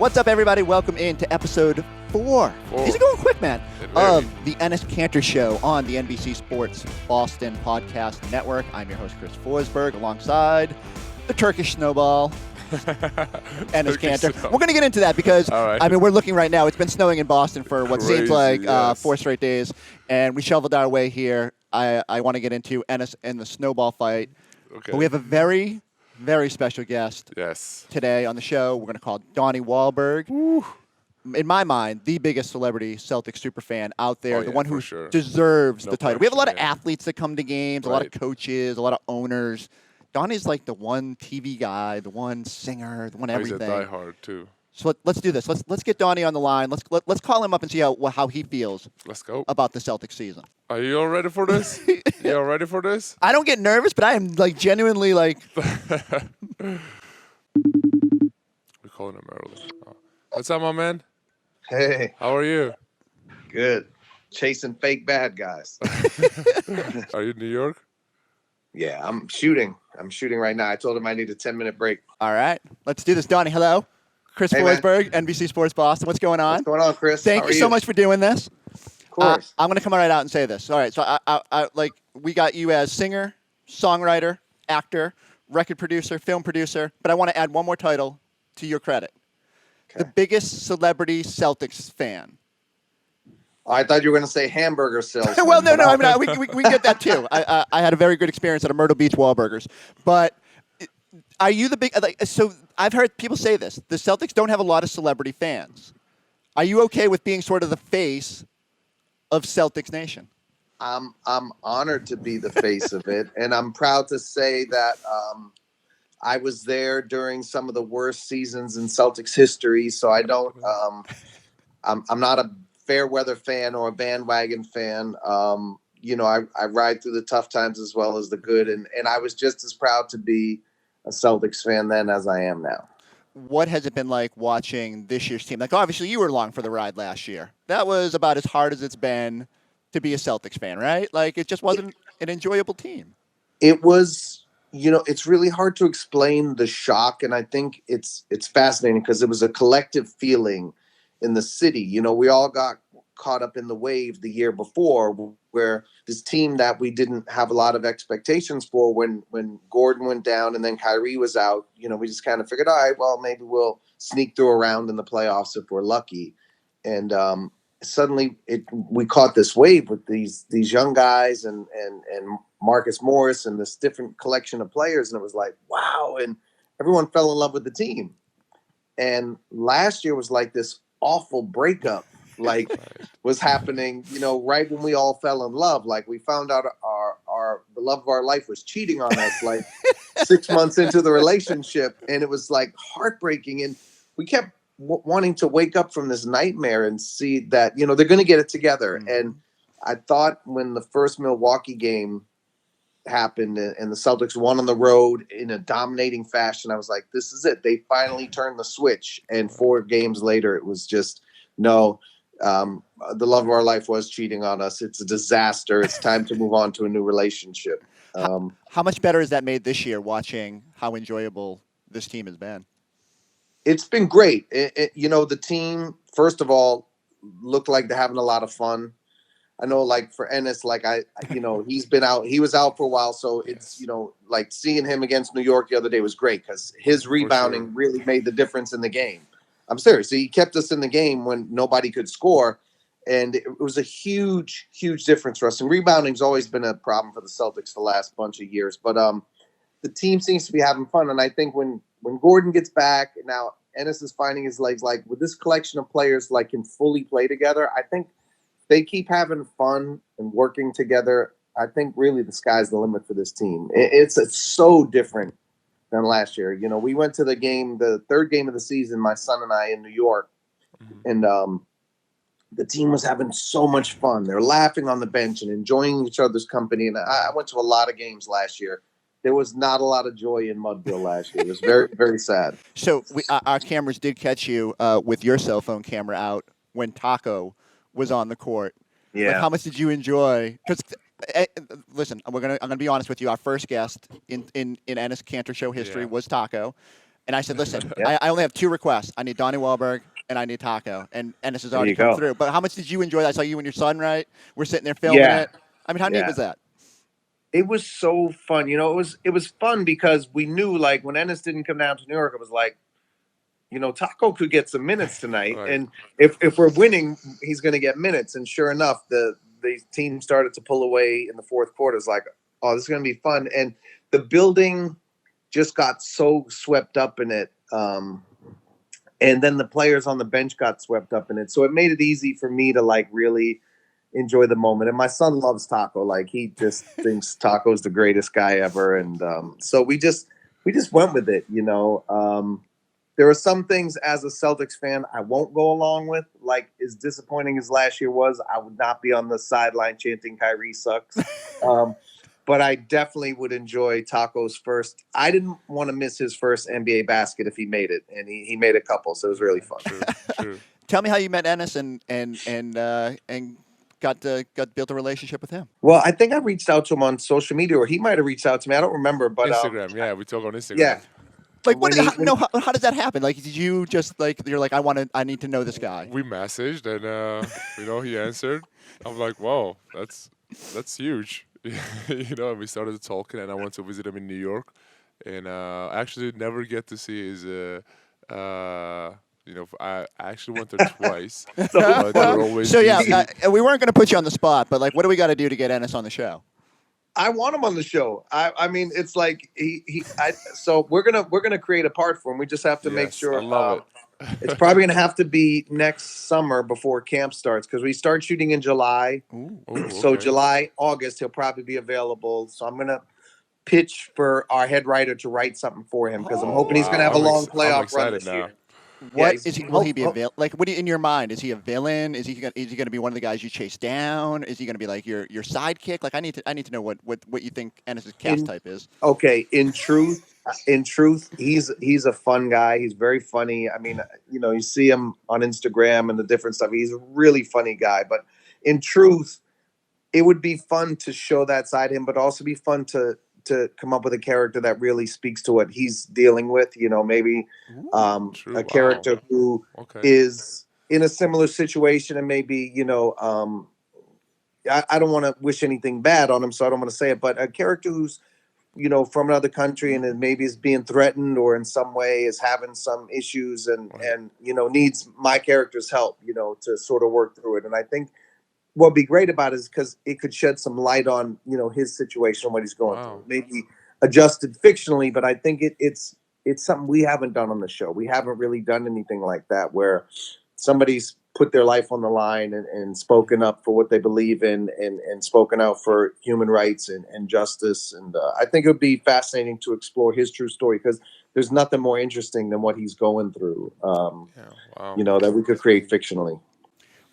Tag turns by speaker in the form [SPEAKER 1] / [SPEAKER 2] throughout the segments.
[SPEAKER 1] What's up, everybody? Welcome into episode 4. These are going quick, man. Of the Enes Kanter Show on the NBC Sports Boston Podcast Network. I'm your host, Chris Forsberg, alongside the Turkish snowball, Enes Kanter. We're going to get into that because, I mean, we're looking right now. It's been snowing in Boston for what seems like 4 straight days, and we shoveled our way here. I want to get into Enes and the snowball fight. Okay. But we have a very special guest today on the show. We're going to call Donnie Wahlberg. Woo. In my mind, the biggest celebrity Celtics superfan out there, the one who deserves the title. We have a lot of athletes that come to games, a lot of coaches, a lot of owners. Donnie's like the one TV guy, the one singer, the one everything.
[SPEAKER 2] He's a diehard too.
[SPEAKER 1] So let's do this. Let's get Donnie on the line. Let's call him up and see how he feels.
[SPEAKER 2] Let's go
[SPEAKER 1] about the Celtics season.
[SPEAKER 2] Are you all ready for this? You all ready for this?
[SPEAKER 1] I don't get nervous, but I am like genuinely like.
[SPEAKER 2] We're calling him early. Oh. What's up, my man?
[SPEAKER 3] Hey.
[SPEAKER 2] How are you?
[SPEAKER 3] Good. Chasing fake bad guys.
[SPEAKER 2] Are you in New York?
[SPEAKER 3] Yeah, I'm shooting. Right now. I told him I need a 10-minute break.
[SPEAKER 1] All right. Let's do this. Donnie, hello. Chris Forsberg, NBC Sports Boston. What's going on?
[SPEAKER 3] What's going on, Chris?
[SPEAKER 1] Thank you so much for doing this.
[SPEAKER 3] Of course.
[SPEAKER 1] I'm going to come right out and say this. All right. So I like we got you as singer, songwriter, actor, record producer, film producer, but I want to add one more title to your credit. Okay. The biggest celebrity Celtics fan.
[SPEAKER 3] I thought you were going to say hamburger salesman.
[SPEAKER 1] Well, no. I mean, we get that too. I had a very good experience at a Myrtle Beach Wahlburgers. But are you the big? So I've heard people say this. The Celtics don't have a lot of celebrity fans. Are you okay with being sort of the face of Celtics Nation?
[SPEAKER 3] I'm honored to be the face of it, and I'm proud to say that I was there during some of the worst seasons in Celtics history. So I don't. I'm not a fair weather fan or a bandwagon fan. I ride through the tough times as well as the good, and I was just as proud to be a Celtics fan then as I am now.
[SPEAKER 1] What has it been like watching this year's team? Like, obviously, you were along for the ride last year. That was about as hard as it's been to be a Celtics fan, right? Like, it just wasn't an enjoyable team.
[SPEAKER 3] It was, it's really hard to explain the shock, and I think it's fascinating because it was a collective feeling in the city. We all got caught up in the wave the year before where this team that we didn't have a lot of expectations for when Gordon went down and then Kyrie was out, we just kind of figured, all right, well, maybe we'll sneak through a round in the playoffs if we're lucky. And suddenly we caught this wave with these young guys and Marcus Morris and this different collection of players. And it was like, wow. And everyone fell in love with the team. And last year was like this awful breakup. Was happening, right when we all fell in love. Like we found out the love of our life was cheating on us 6 months into the relationship. And it was like heartbreaking. And we kept wanting to wake up from this nightmare and see that, they're going to get it together. Mm-hmm. And I thought when the first Milwaukee game happened and the Celtics won on the road in a dominating fashion, I was like, this is it. They finally turned the switch. And 4 games later, it was just, no. The love of our life was cheating on us. It's a disaster. It's time to move on to a new relationship.
[SPEAKER 1] How much better has that made this year watching how enjoyable this team has been?
[SPEAKER 3] It's been great. The team, first of all, looked like they're having a lot of fun. I know, for Enes, he's been out. He was out for a while, so it's, seeing him against New York the other day was great because his rebounding really made the difference in the game. I'm serious. He kept us in the game when nobody could score, and it was a huge, huge difference for us. And rebounding's always been a problem for the Celtics the last bunch of years. But the team seems to be having fun, and I think when Gordon gets back, now Enes is finding his legs. With this collection of players, can fully play together. I think they keep having fun and working together. I think really the sky's the limit for this team. It's so different than last year. We went to the game, the third game of the season, my son and I in New York, and the team was having so much fun. They're laughing on the bench and enjoying each other's company. And I went to a lot of games last year. There was not a lot of joy in Mudville last year. It was very, very sad.
[SPEAKER 1] So our cameras did catch you with your cell phone camera out when Tacko was on the court.
[SPEAKER 3] Yeah.
[SPEAKER 1] How much did you enjoy? Because listen, I'm gonna be honest with you. Our first guest in Enes Kanter Show history was Tacko, And I said, listen,
[SPEAKER 3] Yeah.
[SPEAKER 1] I only have 2 requests. I need Donnie Wahlberg and I need Tacko. And Enes has
[SPEAKER 3] There
[SPEAKER 1] already
[SPEAKER 3] you
[SPEAKER 1] come
[SPEAKER 3] go.
[SPEAKER 1] through. But how much did you enjoy that? I saw you and your son, right? We're sitting there filming
[SPEAKER 3] Yeah.
[SPEAKER 1] it. I mean, how neat
[SPEAKER 3] Yeah.
[SPEAKER 1] was that?
[SPEAKER 3] It was so fun. It was fun because we knew, like, when Enes didn't come down to New York, it was like, Tacko could get some minutes tonight,
[SPEAKER 2] Right.
[SPEAKER 3] and if we're winning, he's going to get minutes. And sure enough, the team started to pull away in the fourth quarter. It's like, oh, this is going to be fun, and the building just got so swept up in it, and then the players on the bench got swept up in it. So it made it easy for me to, like, really enjoy the moment. And my son loves Tacko; like, he just thinks Tacko's the greatest guy ever, and so we just went with it, There are some things as a Celtics fan I won't go along with. Like, as disappointing as last year was, I would not be on the sideline chanting Kyrie sucks. But I definitely would enjoy Tacko's first. I didn't want to miss his first NBA basket if he made it, and he made a couple, so it was really fun.
[SPEAKER 2] True.
[SPEAKER 1] Tell me how you met Enes and got built a relationship with him.
[SPEAKER 3] Well, I think I reached out to him on social media, or he might have reached out to me. I don't remember, but
[SPEAKER 2] Instagram. Yeah, we talk on Instagram.
[SPEAKER 3] yeah.
[SPEAKER 1] Like, how does that happen? Like, did you just, like, you're like, I need to know this guy?
[SPEAKER 2] We messaged and he answered. I'm like, wow, that's huge. And we started talking, and I went to visit him in New York, and I actually never get to see his. I actually went there twice. But they were always
[SPEAKER 1] So yeah,
[SPEAKER 2] busy.
[SPEAKER 1] we weren't going to put you on the spot, but like, what do we got to do to get Enes on the show?
[SPEAKER 3] I want him on the show. I mean, it's like so we're gonna create a part for him. We just have to make
[SPEAKER 2] Yes,
[SPEAKER 3] sure.
[SPEAKER 2] I love it.
[SPEAKER 3] It's probably gonna have to be next summer before camp starts, because we start shooting in July.
[SPEAKER 2] Ooh,
[SPEAKER 3] So
[SPEAKER 2] okay.
[SPEAKER 3] July, August, he'll probably be available. So I'm gonna pitch for our head writer to write something for him, because I'm hoping he's gonna have a long
[SPEAKER 2] I'm
[SPEAKER 3] playoff run
[SPEAKER 2] excited
[SPEAKER 3] this
[SPEAKER 2] now.
[SPEAKER 3] year.
[SPEAKER 1] What
[SPEAKER 3] Yeah,
[SPEAKER 1] is he? Will he be a villain? Like, what do you, in your mind? Is he a villain? Is he going to be one of the guys you chase down? Is he going to be like your sidekick? Like, I need to know what you think Enes' cast type is.
[SPEAKER 3] Okay, in truth, he's a fun guy. He's very funny. I mean, you see him on Instagram and the different stuff. He's a really funny guy. But in truth, it would be fun to show that side of him, but also be fun to come up with a character that really speaks to what he's dealing with. Maybe
[SPEAKER 2] True,
[SPEAKER 3] a character who
[SPEAKER 2] Okay.
[SPEAKER 3] is in a similar situation, and maybe I don't want to wish anything bad on him, so I don't want to say it, but a character who's from another country and then maybe is being threatened or in some way is having some issues and needs my character's help to sort of work through it. And I think what'd be great about it is because it could shed some light on his situation and what he's going through, maybe adjusted fictionally, but I think it's something we haven't done on the show. We haven't really done anything like that where somebody's put their life on the line and spoken up for what they believe in and spoken out for human rights and justice. And I think it would be fascinating to explore his true story, because there's nothing more interesting than what he's going through, that we could create fictionally.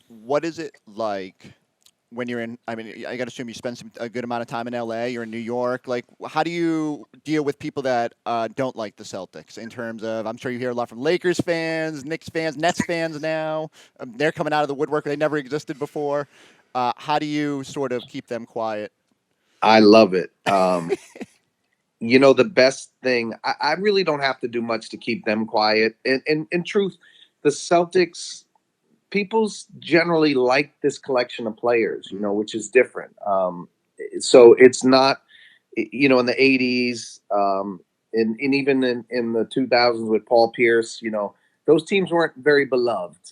[SPEAKER 1] What is it like when you're in? I mean, I got to assume you spend a good amount of time in LA. You're in New York. Like, how do you deal with people that don't like the Celtics? In terms of, I'm sure you hear a lot from Lakers fans, Knicks fans, Nets fans now. They're coming out of the woodwork. They never existed before. How do you sort of keep them quiet?
[SPEAKER 3] I love it. The best thing, I really don't have to do much to keep them quiet. And in truth, the Celtics, people's generally like this collection of players, which is different. So it's not, in the 80s, and even in the 2000s with Paul Pierce, those teams weren't very beloved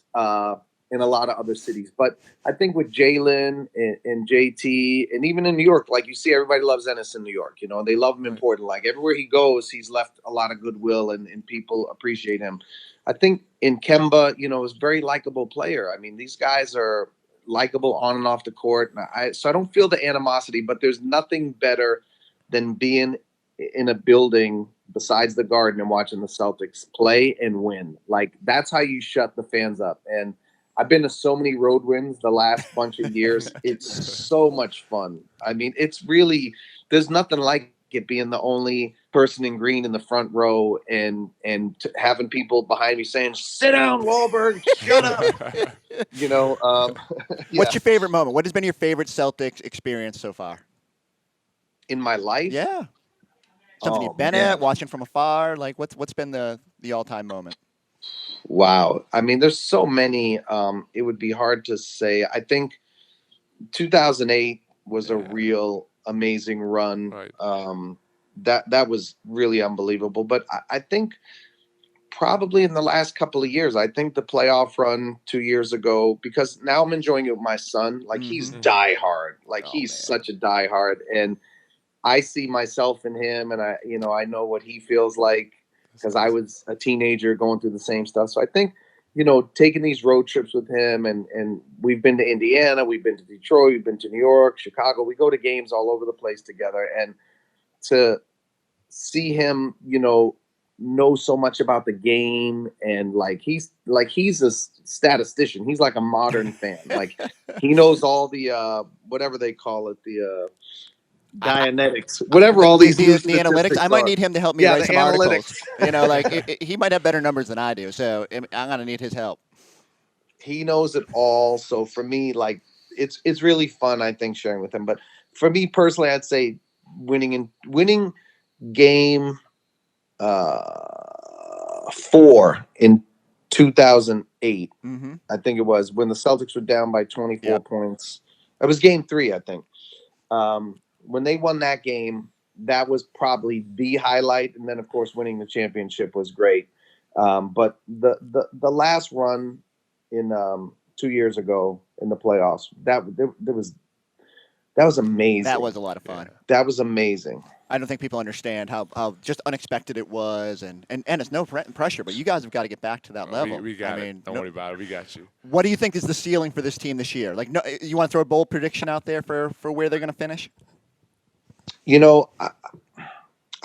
[SPEAKER 3] in a lot of other cities. But I think with Jalen and JT, and even in New York, like, you see everybody loves Enes in New York. They love him in Portland. Like, everywhere he goes, he's left a lot of goodwill, and people appreciate him. I think in Kemba, is a very likable player. I mean, these guys are likable on and off the court. So I don't feel the animosity, but there's nothing better than being in a building besides the Garden and watching the Celtics play and win. Like, that's how you shut the fans up. And I've been to so many road wins the last bunch of years. It's so much fun. I mean, it's really, there's nothing like it being the only person in green in the front row and having people behind me saying, "Sit down, Wahlberg, shut up." Yeah.
[SPEAKER 1] What's your favorite moment? What has been your favorite Celtics experience so far?
[SPEAKER 3] In my life?
[SPEAKER 1] Yeah. Something you've been at, watching from afar? Like, what's been the all-time moment?
[SPEAKER 3] Wow. I mean, there's so many. It would be hard to say. I think 2008 was a real amazing run.
[SPEAKER 2] Right.
[SPEAKER 3] That was really unbelievable. But I think probably in the last couple of years, I think the playoff run 2 years ago, because now I'm enjoying it with my son. Like, he's diehard. Like, he's such a diehard. And I see myself in him, and I know what he feels like because I was a teenager going through the same stuff. So I think, taking these road trips with him, and we've been to Indiana, we've been to Detroit, we've been to New York, Chicago. We go to games all over the place together, and to see him, know so much about the game, and he's a statistician. He's like a modern fan. Like, he knows all the whatever they call it, the Dianetics, whatever all these
[SPEAKER 1] the analytics. I might need him to help me write some articles. He might have better numbers than I do, so I'm gonna need his help.
[SPEAKER 3] He knows it all. So for me, it's really fun, I think, sharing with him. But for me personally, I'd say winning game 4 in 2008. I think it was when the Celtics were down by 24 points. It was game 3, I think. When they won that game, that was probably the highlight. And then, of course, winning the championship was great. But the last run in 2 years ago in the playoffs, that was amazing.
[SPEAKER 1] That was a lot of fun.
[SPEAKER 3] That was amazing.
[SPEAKER 1] I don't think people understand how just unexpected it was, and it's no pressure, but you guys have got to get back to that level.
[SPEAKER 2] We got it. Don't worry about it. We got you.
[SPEAKER 1] What do you think is the ceiling for this team this year? Like, no, you want to throw a bold prediction out there for where they're going to finish?
[SPEAKER 3] I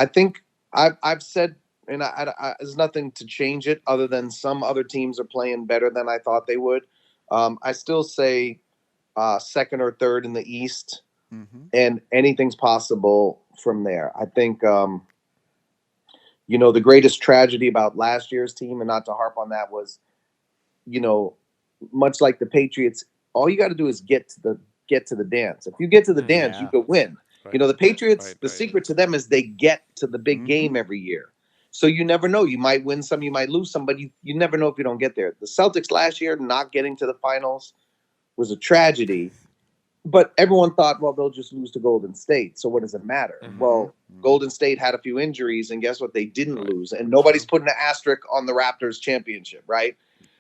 [SPEAKER 3] think I've said, and there's nothing to change it other than some other teams are playing better than I thought they would. I still say second or third in the East, and anything's possible from there. I think, the greatest tragedy about last year's team, and not to harp on that, was, much like the Patriots, all you got to do is get to the dance. If you get to the dance, you could win. Right. The Patriots, the secret to them is they get to the big game every year. So you never know. You might win some, you might lose some, but you never know if you don't get there. The Celtics last year not getting to the finals was a tragedy. But everyone thought, well, they'll just lose to Golden State. So what does it matter? Well, Golden State had a few injuries, and guess what? They didn't lose. And nobody's putting an asterisk on the Raptors championship, right?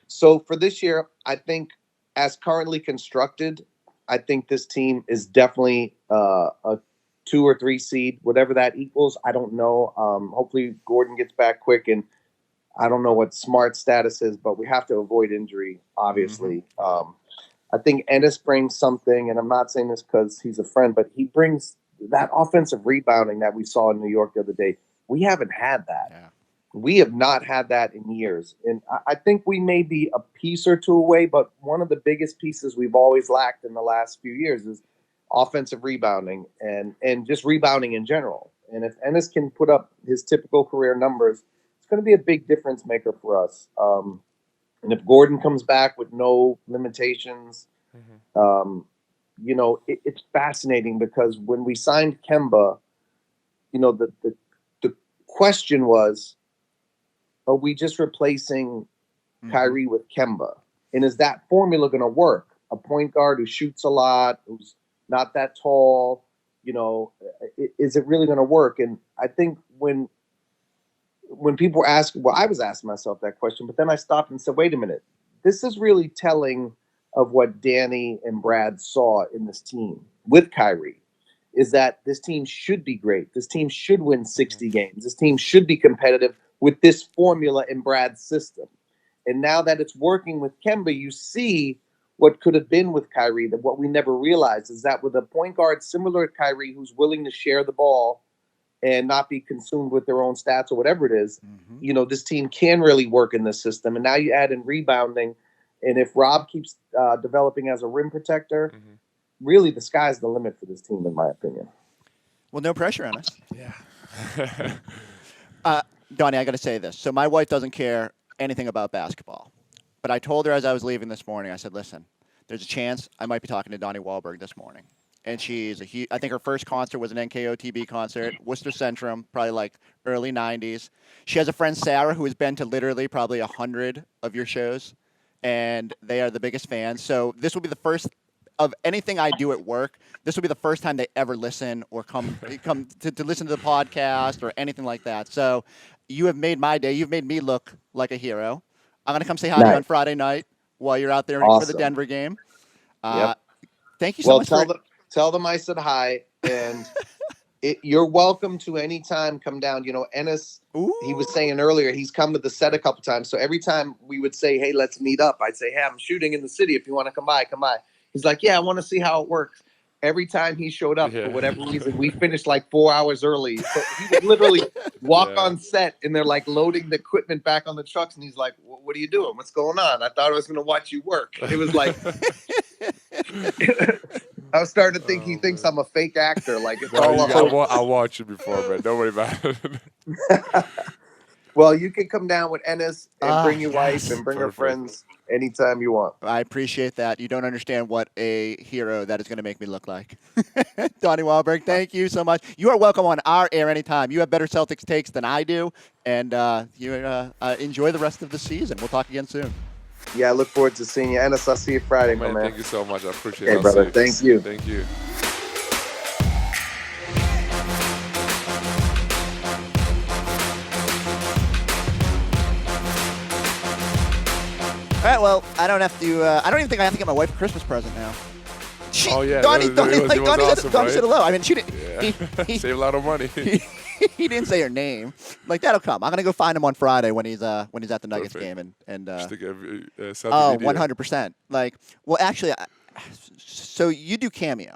[SPEAKER 3] So for this year, I think as currently constructed, I think this team is definitely a 2 or 3 seed, whatever that equals. I don't know. Hopefully Gordon gets back quick, and I don't know what Smart's status is, but we have to avoid injury, obviously. I think Enes brings something, and I'm not saying this because he's a friend, but he brings that offensive rebounding that we saw in New York the other day. We haven't had that. Yeah. We have not had that in years. And I think we may be a piece or two away, but one of the biggest pieces we've always lacked in the last few years is offensive rebounding and just rebounding in general. And if Enes can put up his typical career numbers, it's going to be a big difference maker for us. And if Gordon comes back with no limitations, it's fascinating because when we signed Kemba, the question was, are we just replacing Kyrie with Kemba? And is that formula going to work? A point guard who shoots a lot, who's not that tall, is it really going to work? And I think when people were asking, well, I was asking myself that question, but then I stopped and said, wait a minute, this is really telling of what Danny and Brad saw in this team with Kyrie, is that this team should be great. This team should win 60 games. This team should be competitive with this formula in Brad's system. And now that it's working with Kemba, you see what could have been with Kyrie, that what we never realized is that with a point guard similar to Kyrie, who's willing to share the ball and not be consumed with their own stats or whatever it is, this team can really work in this system. And now you add in rebounding. And if Rob keeps developing as a rim protector, really the sky's the limit for this team, in my opinion.
[SPEAKER 1] Well, no pressure on us.
[SPEAKER 2] Yeah.
[SPEAKER 1] Donnie, I got to say this. So my wife doesn't care anything about basketball. But I told her as I was leaving this morning, I said, listen, there's a chance I might be talking to Donnie Wahlberg this morning. and she's I think her first concert was an NKOTB concert, Worcester Centrum, probably like early '90s. She has a friend Sarah who has been to literally probably 100 of your shows, and they are the biggest fans. So this will be the first of anything I do at work. This will be the first time they ever listen or come to listen to the podcast or anything like that. So you have made my day. You've made me look like a hero. I'm gonna come say hi to you on Friday night while you're out there for the Denver game.
[SPEAKER 3] Yep.
[SPEAKER 1] Thank you so much.
[SPEAKER 3] Tell them I said hi, and you're welcome to any time come down. You know, Enes, he was saying earlier, he's come to the set a couple times. So every time we would say, hey, let's meet up, I'd say, hey, I'm shooting in the city. If you want to come by, come by. He's like, yeah, I want to see how it works. Every time he showed up, for whatever reason, we finished like 4 hours early. So he would literally walk on set, and they're like loading the equipment back on the trucks. And he's like, what are you doing? What's going on? I thought I was going to watch you work. It was like, I was starting to think he thinks I'm a fake actor. Like, it's all
[SPEAKER 2] I'll watch you before, man. Don't worry about it.
[SPEAKER 3] Well, you can come down with Enes and bring your wife and bring her friends anytime you want.
[SPEAKER 1] I appreciate that. You don't understand what a hero that is going to make me look like. Donnie Wahlberg, thank you so much. You are welcome on our air anytime. You have better Celtics takes than I do, and you enjoy the rest of the season. We'll talk again soon.
[SPEAKER 3] Yeah, I look forward to seeing you. Enes, I'll see you Friday, man.
[SPEAKER 2] Thank you so much. I appreciate it.
[SPEAKER 3] Hey, brother. Thank you.
[SPEAKER 2] Thank you.
[SPEAKER 1] All right, well, I don't even think I have to get my wife a Christmas present now. Donnie said hello. I mean, she didn't. He
[SPEAKER 2] Save a lot of money.
[SPEAKER 1] He didn't say her name. Like, that'll come. I'm gonna go find him on Friday when he's at the Nuggets game and.
[SPEAKER 2] Just to get,
[SPEAKER 1] 100%. Like, well, actually, so you do Cameo.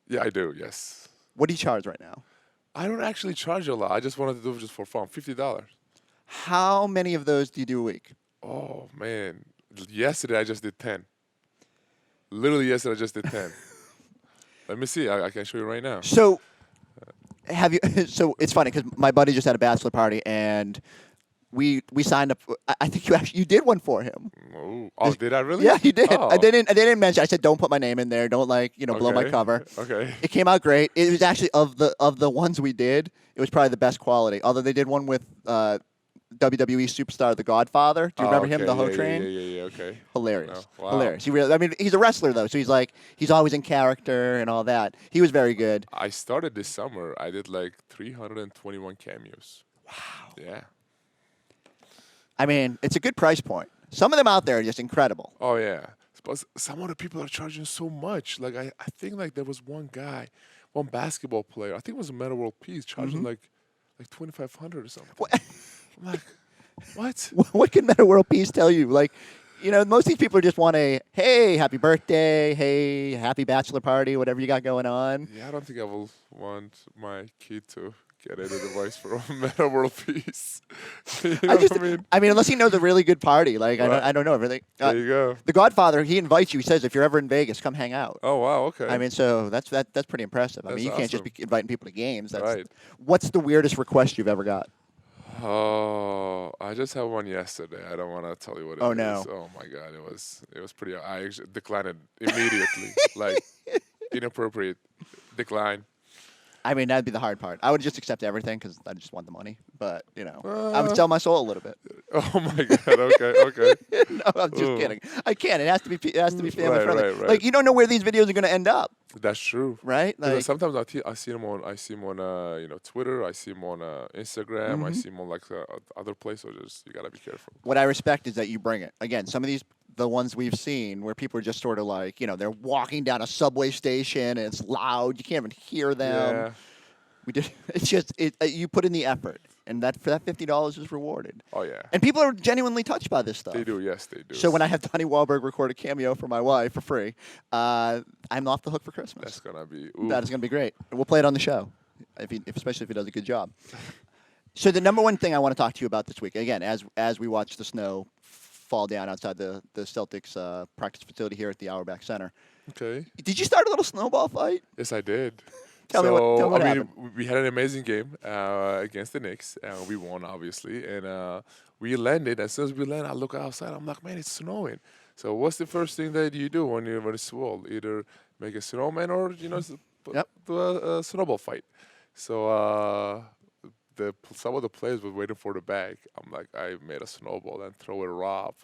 [SPEAKER 2] Yeah, I do. Yes.
[SPEAKER 1] What do you charge right now?
[SPEAKER 2] I don't actually charge a lot. I just wanted to do it just for fun. $50.
[SPEAKER 1] How many of those do you do a week?
[SPEAKER 2] Oh man. Yesterday I just did 10. Literally yesterday I just did 10. Let me see. I can show you right now.
[SPEAKER 1] So, have you? So it's funny because my buddy just had a bachelor party and we signed up. I think you did one for him.
[SPEAKER 2] Oh, did I really?
[SPEAKER 1] Yeah, you did.
[SPEAKER 2] Oh.
[SPEAKER 1] I didn't mention. I said don't put my name in there. Don't blow my cover.
[SPEAKER 2] Okay.
[SPEAKER 1] It came out great. It was actually of the ones we did. It was probably the best quality. Although they did one with. WWE superstar The Godfather. Do you remember him, the Ho Train?
[SPEAKER 2] Yeah, okay.
[SPEAKER 1] Hilarious.
[SPEAKER 2] No. Wow.
[SPEAKER 1] Hilarious. He's a wrestler, though, so he's always in character and all that. He was very good.
[SPEAKER 2] I started this summer. I did like 321 cameos.
[SPEAKER 1] Wow.
[SPEAKER 2] Yeah.
[SPEAKER 1] I mean, it's a good price point. Some of them out there are just incredible.
[SPEAKER 2] Oh, yeah. But some other people are charging so much. Like, I think like there was one basketball player, I think it was a Meta World Peace, charging like $2,500 or something.
[SPEAKER 1] What?
[SPEAKER 2] I'm like, what?
[SPEAKER 1] What can Meta World Peace tell you? Like, most of these people just want hey, happy birthday, hey, happy bachelor party, whatever you got going on.
[SPEAKER 2] Yeah, I don't think I will want my kid to get any advice from Meta World Peace.
[SPEAKER 1] I mean, unless he knows a really good party. Like, right. I don't know everything.
[SPEAKER 2] There you go.
[SPEAKER 1] The Godfather, he invites you. He says, if you're ever in Vegas, come hang out.
[SPEAKER 2] Oh, wow, okay.
[SPEAKER 1] I mean, so that's pretty impressive. I mean, you can't just be inviting people to games.
[SPEAKER 2] Right.
[SPEAKER 1] What's the weirdest request you've ever got?
[SPEAKER 2] Oh, I just had one yesterday. I don't want to tell you what it is.
[SPEAKER 1] Oh, no.
[SPEAKER 2] Oh, my God. It was pretty. I actually declined it immediately. Like, inappropriate. Decline.
[SPEAKER 1] I mean, that'd be the hard part. I would just accept everything because I just want the money. But, I would sell my soul a little bit.
[SPEAKER 2] Oh, my God. Okay.
[SPEAKER 1] No, I'm just kidding. I can't. It has to be family friendly.
[SPEAKER 2] Right.
[SPEAKER 1] Like, you don't know where these videos are going to end up.
[SPEAKER 2] That's true.
[SPEAKER 1] Right? Like,
[SPEAKER 2] sometimes I see them on Twitter. I see them on Instagram. I see them on like other places. You gotta be careful.
[SPEAKER 1] What I respect is that you bring it. Again, some of the ones we've seen where people are just sort of like, they're walking down a subway station and it's loud. You can't even hear them.
[SPEAKER 2] Yeah.
[SPEAKER 1] It's just you put in the effort, and that $50 is rewarded.
[SPEAKER 2] Oh yeah.
[SPEAKER 1] And people are genuinely touched by this stuff.
[SPEAKER 2] They do, yes, they do.
[SPEAKER 1] So when I have Donnie Wahlberg record a cameo for my wife for free, I'm off the hook for Christmas.
[SPEAKER 2] That's gonna be.
[SPEAKER 1] That is gonna be great. And we'll play it on the show, especially if he does a good job. So the number one thing I want to talk to you about this week, again, as we watch the snow fall down outside the Celtics practice facility here at the Auerbach Center.
[SPEAKER 2] Okay.
[SPEAKER 1] Did you start a little snowball fight?
[SPEAKER 2] Yes, I did.
[SPEAKER 1] Tell me what happened.
[SPEAKER 2] We had an amazing game against the Knicks. We won, obviously, and we landed. As soon as we land, I look outside. I'm like, man, it's snowing. So what's the first thing that you do when it's cold? Either make a snowman or
[SPEAKER 1] Yep.
[SPEAKER 2] do a snowball fight. So some of the players was waiting for the bag. I'm like, I made a snowball and throw it at Rob,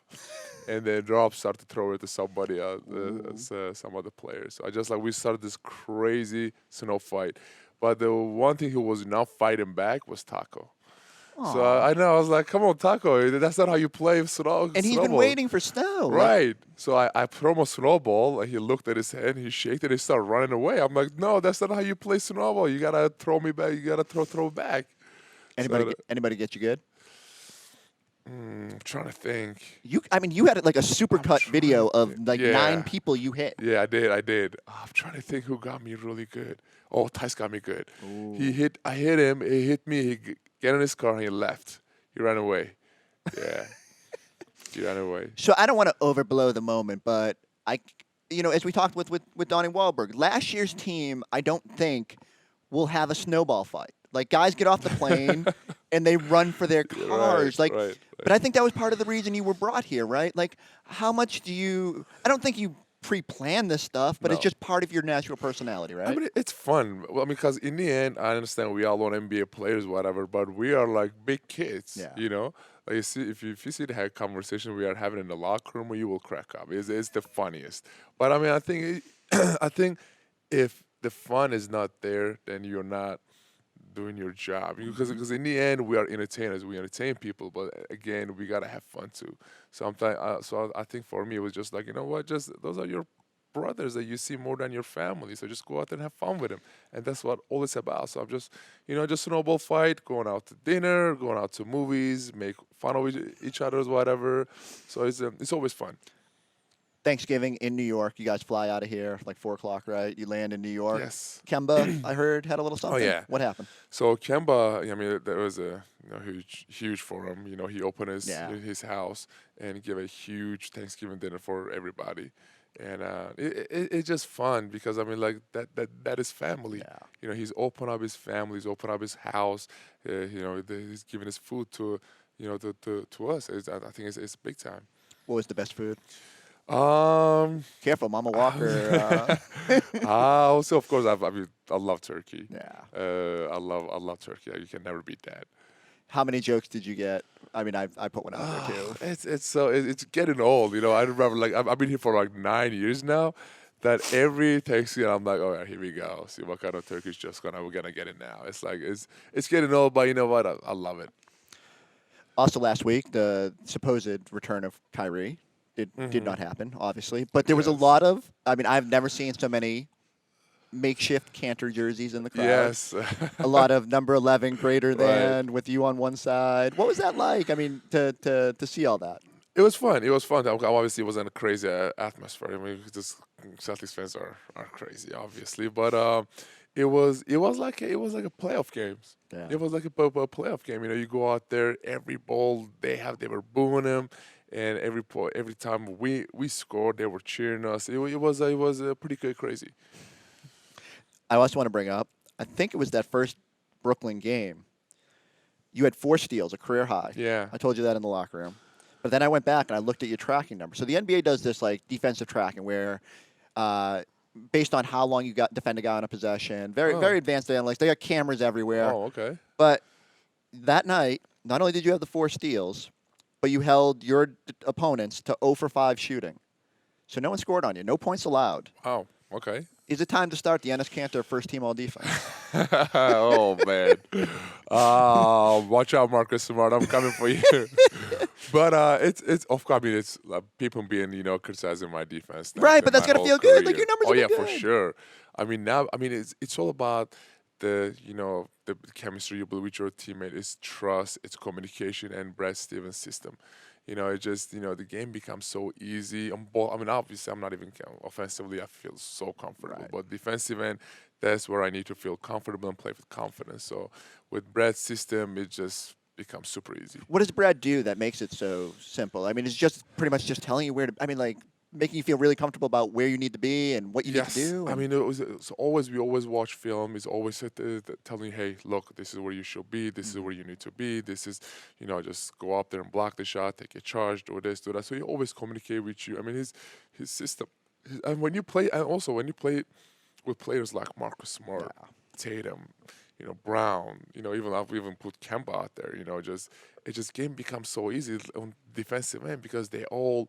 [SPEAKER 2] and then Rob started to throw it to somebody else, some other players. So I just like we started this crazy snow fight. But the one thing who was not fighting back was Taco. So
[SPEAKER 1] Aw.
[SPEAKER 2] I know I was like, come on, Taco, that's not how you play
[SPEAKER 1] And he's been
[SPEAKER 2] snowball.
[SPEAKER 1] waiting for snow. Like,
[SPEAKER 2] Right. So I threw him a snowball, and he looked at his hand, he shook it, and he started running away. I'm like, no, that's not how you play snowball. You gotta throw me back. You gotta throw back.
[SPEAKER 1] anybody get you good?
[SPEAKER 2] I'm trying to think.
[SPEAKER 1] I mean, you had like a super cut video of like
[SPEAKER 2] Yeah.
[SPEAKER 1] 9 people you hit.
[SPEAKER 2] Yeah, I did. I'm trying to think who got me really good. Oh, Tice got me good. I hit him. He hit me. He got in his car and he left. He ran away. Yeah, he ran away.
[SPEAKER 1] So I don't want to overblow the moment, but as we talked with Donnie Wahlberg, last year's team, I don't think will have a snowball fight. Like guys get off the plane and they run for their cars.
[SPEAKER 2] Right.
[SPEAKER 1] But I think that was part of the reason you were brought here, right? Like, how much do you? I don't think you pre-plan this stuff, but it's
[SPEAKER 2] No.
[SPEAKER 1] just part of your natural personality, right?
[SPEAKER 2] I mean, it's fun. Well, I mean, because in the end, I understand we all want NBA players, whatever, but we are like big kids,
[SPEAKER 1] Yeah.
[SPEAKER 2] you know? Like, you see, if you see the conversation we are having in the locker room, you will crack up. It's the funniest. But I mean, I think, I think if the fun is not there, then you're not doing your job. Because in the end, we are entertainers. We entertain people, but again, we gotta have fun too. So I think for me, it was just like, you know what? Just those are your brothers that you see more than your family. So just go out and have fun with them, and that's what all it's about. So I'm just, just snowball fight, going out to dinner, going out to movies, make fun of each other's whatever. So it's always fun.
[SPEAKER 1] Thanksgiving in New York, you guys fly out of here like 4 o'clock, right? You land in New York.
[SPEAKER 2] Yes.
[SPEAKER 1] Kemba, I heard, had a little something.
[SPEAKER 2] yeah.
[SPEAKER 1] What happened?
[SPEAKER 2] So Kemba, I mean, that was a huge for him. He opened his house and gave a huge Thanksgiving dinner for everybody, and it's just fun because I mean, like that is family.
[SPEAKER 1] Yeah.
[SPEAKER 2] He's opened up his family, he's opened up his house. He's giving his food to to us. I think it's big time.
[SPEAKER 1] What was the best food?
[SPEAKER 2] Careful,
[SPEAKER 1] Mama Walker.
[SPEAKER 2] Also, of course, I love turkey.
[SPEAKER 1] Yeah.
[SPEAKER 2] I love turkey. You can never beat that.
[SPEAKER 1] How many jokes did you get? I mean, I put one out there too.
[SPEAKER 2] It's getting old. I remember like I've been here for like 9 years now. That every Thanksgiving I'm like, all right, here we go. See what kind of turkey's we're gonna get it now. It's like it's getting old, but you know what? I love it.
[SPEAKER 1] Also, last week the supposed return of Kyrie did not happen, obviously, but there was a lot of. I mean, I've never seen so many makeshift Kanter jerseys in the crowd.
[SPEAKER 2] Yes.
[SPEAKER 1] A lot of number 11 greater than with you on one side. What was that like? I mean, to see all that.
[SPEAKER 2] It was fun. Obviously, it wasn't a crazy atmosphere. I mean, just Celtics fans are crazy, obviously. But it was like a playoff games.
[SPEAKER 1] Yeah.
[SPEAKER 2] It was like a playoff game. You go out there, every ball they were booing him, and every time we scored, they were cheering us. It was pretty crazy.
[SPEAKER 1] I also want to bring up, I think it was that first Brooklyn game. You had 4 steals, a career high.
[SPEAKER 2] Yeah.
[SPEAKER 1] I told you that in the locker room. But then I went back and I looked at your tracking number. So the NBA does this like defensive tracking where, based on how long you defend a guy on a possession, very advanced analytics. They got cameras everywhere.
[SPEAKER 2] Oh, okay.
[SPEAKER 1] But that night, not only did you have the 4 steals, but you held your opponents to 0 for 5 shooting. So no one scored on you. No points allowed.
[SPEAKER 2] Oh, okay.
[SPEAKER 1] Is it time to start the Enes Kanter first team all defense?
[SPEAKER 2] Oh man! Watch out, Marcus Smart. I'm coming for you. But it's of course. I mean, it's people being criticizing my defense.
[SPEAKER 1] Right, but that's gotta feel good. Like your numbers.
[SPEAKER 2] Oh
[SPEAKER 1] are
[SPEAKER 2] yeah,
[SPEAKER 1] good.
[SPEAKER 2] for sure. I mean now. I mean it's all about the the chemistry you build with your teammate. It's trust. It's communication and Brad Stevens' system. It just, the game becomes so easy. I mean, obviously, I'm not even offensively. I feel so comfortable.
[SPEAKER 1] Right.
[SPEAKER 2] But defensive end, that's where I need to feel comfortable and play with confidence. So with Brad's system, it just becomes super easy.
[SPEAKER 1] What does Brad do that makes it so simple? I mean, it's just pretty much just telling you where to. I mean, like making you feel really comfortable about where you need to be and what you need to do.
[SPEAKER 2] I mean, we always watch film. It's always telling you, hey, look, this is where you should be. This is where you need to be. This is, just go up there and block the shot, take a charge, do this, do that. So he always communicate with you. I mean, his system. And when you play with players like Marcus Smart, Tatum, Brown, even I've even put Kemba out there. Game becomes so easy on defensive end because they all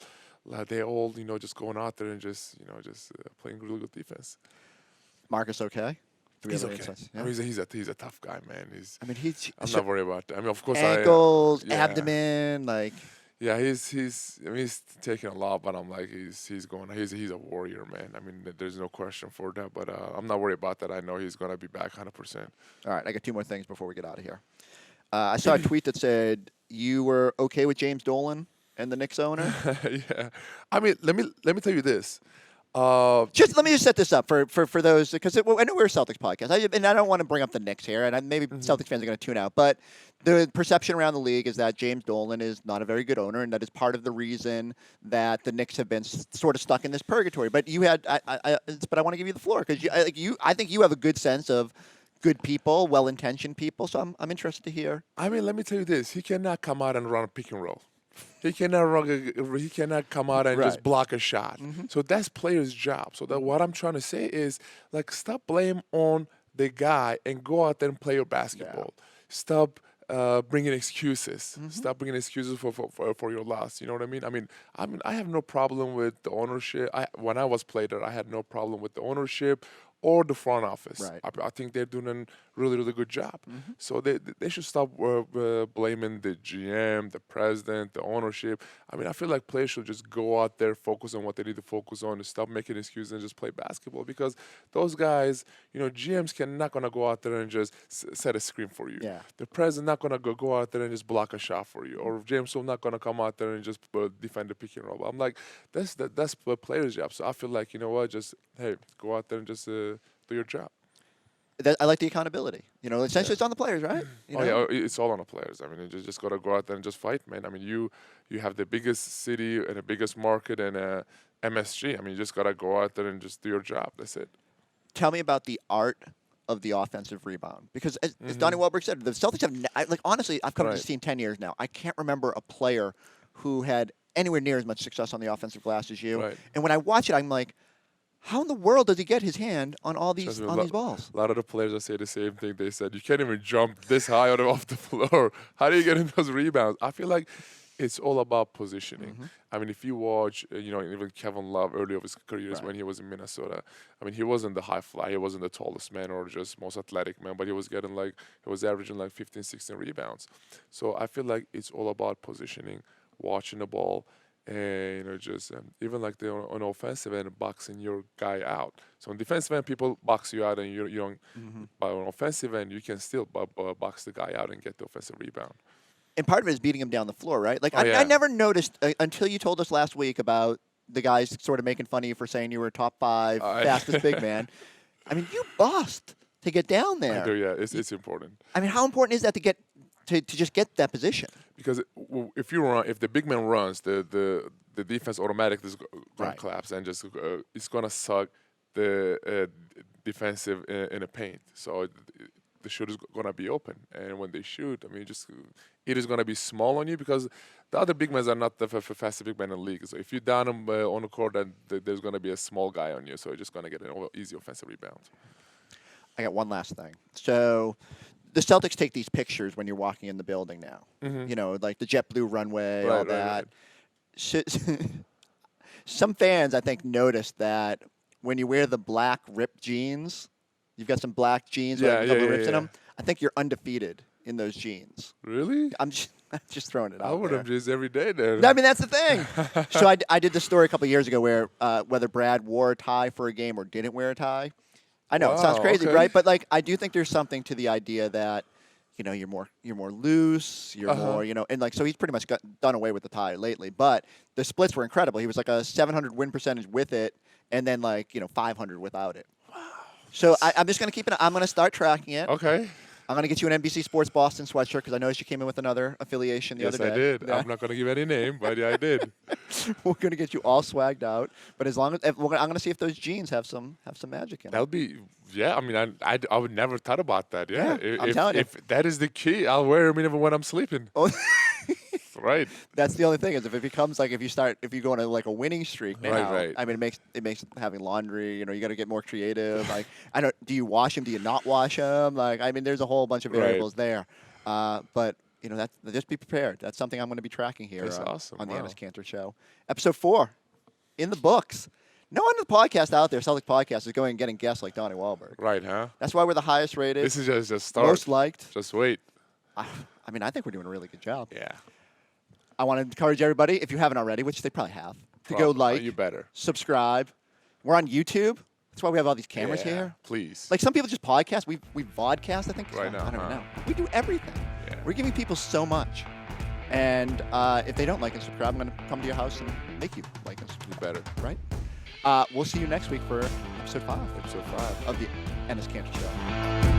[SPEAKER 2] just going out there and just playing really good defense.
[SPEAKER 1] Marcus, okay.
[SPEAKER 2] He's okay. Yeah. I mean, he's a tough guy, man. I'm not worried about that. I mean, of course,
[SPEAKER 1] ankles, abdomen, like.
[SPEAKER 2] Yeah, he's taking a lot, but I'm like he's a warrior, man. I mean, there's no question for that. But I'm not worried about that. I know he's gonna be back 100%.
[SPEAKER 1] All right, I got two more things before we get out of here. I saw a tweet that said you were okay with James Dolan and the Knicks owner.
[SPEAKER 2] Yeah, I mean, let me tell you this.
[SPEAKER 1] Let me set this up for those, because I know we're a Celtics podcast, and I don't want to bring up the Knicks here, and maybe Celtics fans are going to tune out, but the perception around the league is that James Dolan is not a very good owner, and that is part of the reason that the Knicks have been sort of stuck in this purgatory. But but I want to give you the floor, because I think you have a good sense of good people, well-intentioned people, so I'm interested to hear.
[SPEAKER 2] I mean, let me tell you this: he cannot come out and run a pick and roll. He cannot come out and just block a shot. So that's player's job. So that what I'm trying to say is, like, stop blame on the guy and go out there and play your basketball. Yeah. Stop bringing excuses. Stop bringing excuses for your loss. You know what I mean? I mean, I have no problem with the ownership. When I was played there, I had no problem with the ownership or the front office.
[SPEAKER 1] Right.
[SPEAKER 2] I think they're doing a really, really good job. So they should stop blaming the GM, the president, the ownership. I mean, I feel like players should just go out there, focus on what they need to focus on, and stop making excuses and just play basketball. Because those guys, GMs not going to go out there and just set a screen for you.
[SPEAKER 1] Yeah.
[SPEAKER 2] The president not going to go out there and just block a shot for you. Or James Dolan not going to come out there and just defend the pick and roll. I'm like, that's the player's job. So I feel like, just, hey, go out there and just do your job.
[SPEAKER 1] I like the accountability. Essentially it's on the players, right?
[SPEAKER 2] It's all on the players. I mean, you just got to go out there and just fight, man. I mean, you have the biggest city and the biggest market and MSG. I mean, you just got to go out there and just do your job. That's it.
[SPEAKER 1] Tell me about the art of the offensive rebound. Because as Donnie Wahlberg said, the Celtics have, honestly, I've come to this team 10 years now. I can't remember a player who had anywhere near as much success on the offensive glass as you.
[SPEAKER 2] Right.
[SPEAKER 1] And when I watch it, I'm like, how in the world does he get his hand on all these these balls?
[SPEAKER 2] A lot of the players that say the same thing. They said, you can't even jump this high off the floor. How do you get in those rebounds? I feel like it's all about positioning. I mean, if you watch, even Kevin Love early of his career when he was in Minnesota, I mean, he wasn't the high fly. He wasn't the tallest man or just most athletic man, but he was averaging like 15, 16 rebounds. So I feel like it's all about positioning, watching the ball, and just even like on offensive end, boxing your guy out. So on defensive end, people box you out, and you don't. But on offensive end, you can still box the guy out and get the offensive rebound.
[SPEAKER 1] And part of it is beating him down the floor, right? Like I never noticed until you told us last week about the guys sort of making fun of you for saying you were top 5 fastest big man. I mean, you bust to get down there.
[SPEAKER 2] I do, yeah. It's important.
[SPEAKER 1] I mean, how important is that to get to just get that position?
[SPEAKER 2] Because if the big man runs, the defense automatically is going to collapse and just it's going to suck the defensive in the paint. So the shoot is going to be open, and when they shoot, I mean, it is going to be small on you because the other big men are not the fastest big man in the league. So if you down them on the court, then there's going to be a small guy on you. So you're just going to get an easy offensive rebound.
[SPEAKER 1] I got one last thing. So the Celtics take these pictures when you're walking in the building now. Like the JetBlue runway, all that. Right. Some fans, I think, noticed that when you wear the black ripped jeans, you've got some black jeans with a couple of rips in them. I think you're undefeated in those jeans.
[SPEAKER 2] Really?
[SPEAKER 1] I'm just throwing it out.
[SPEAKER 2] I would have jeans every day then.
[SPEAKER 1] I mean, that's the thing. So I did this story a couple of years ago where whether Brad wore a tie for a game or didn't wear a tie. I know it sounds crazy, right? But like, I do think there's something to the idea that, you're more loose, you're more, and like, so he's pretty much done away with the tie lately. But the splits were incredible. He was like a 700 win percentage with it, and then like 500 without it. Wow. So I'm just gonna keep it. I'm gonna start tracking it.
[SPEAKER 2] Okay.
[SPEAKER 1] I'm going to get you an NBC Sports Boston sweatshirt because I noticed you came in with another affiliation the other day.
[SPEAKER 2] Yes, I did.
[SPEAKER 1] Yeah.
[SPEAKER 2] I'm not going to give any name, but yeah, I did.
[SPEAKER 1] We're going to get you all swagged out. But as long as I'm going to see if those jeans have some magic in them.
[SPEAKER 2] That'll be, yeah. I mean, I would never thought about that. Yeah.
[SPEAKER 1] I'm telling you.
[SPEAKER 2] If that is the key, I'll wear them even when I'm sleeping.
[SPEAKER 1] Oh.
[SPEAKER 2] Right.
[SPEAKER 1] That's the only thing is if it becomes like if you go on a winning streak now.
[SPEAKER 2] Right.
[SPEAKER 1] I mean, it makes having laundry. You got to get more creative. Like do you wash them? Do you not wash them? Like I mean, there's a whole bunch of variables there. But just be prepared. That's something I'm going to be tracking here.
[SPEAKER 2] That's awesome.
[SPEAKER 1] On the Enes Kanter Show, episode 4, in the books. No one in the podcast out there, Celtics podcast, is going and getting guests like Donnie Wahlberg.
[SPEAKER 2] Right, huh?
[SPEAKER 1] That's why we're the highest rated.
[SPEAKER 2] This is just start.
[SPEAKER 1] Most liked.
[SPEAKER 2] Just wait.
[SPEAKER 1] I mean, I think we're doing a really good job.
[SPEAKER 2] Yeah.
[SPEAKER 1] I want to encourage everybody, if you haven't already, which they probably have, to go like,
[SPEAKER 2] you better
[SPEAKER 1] subscribe. We're on YouTube. That's why we have all these cameras here.
[SPEAKER 2] Please.
[SPEAKER 1] Like some people just podcast. We vodcast, I think.
[SPEAKER 2] Right now,
[SPEAKER 1] I don't know. We do everything.
[SPEAKER 2] Yeah.
[SPEAKER 1] We're giving people so much. And if they don't like and subscribe, I'm going to come to your house and make you like us.
[SPEAKER 2] You better.
[SPEAKER 1] Right? We'll see you next week for episode 5.
[SPEAKER 2] Episode 5
[SPEAKER 1] of the Enes Kanter Show.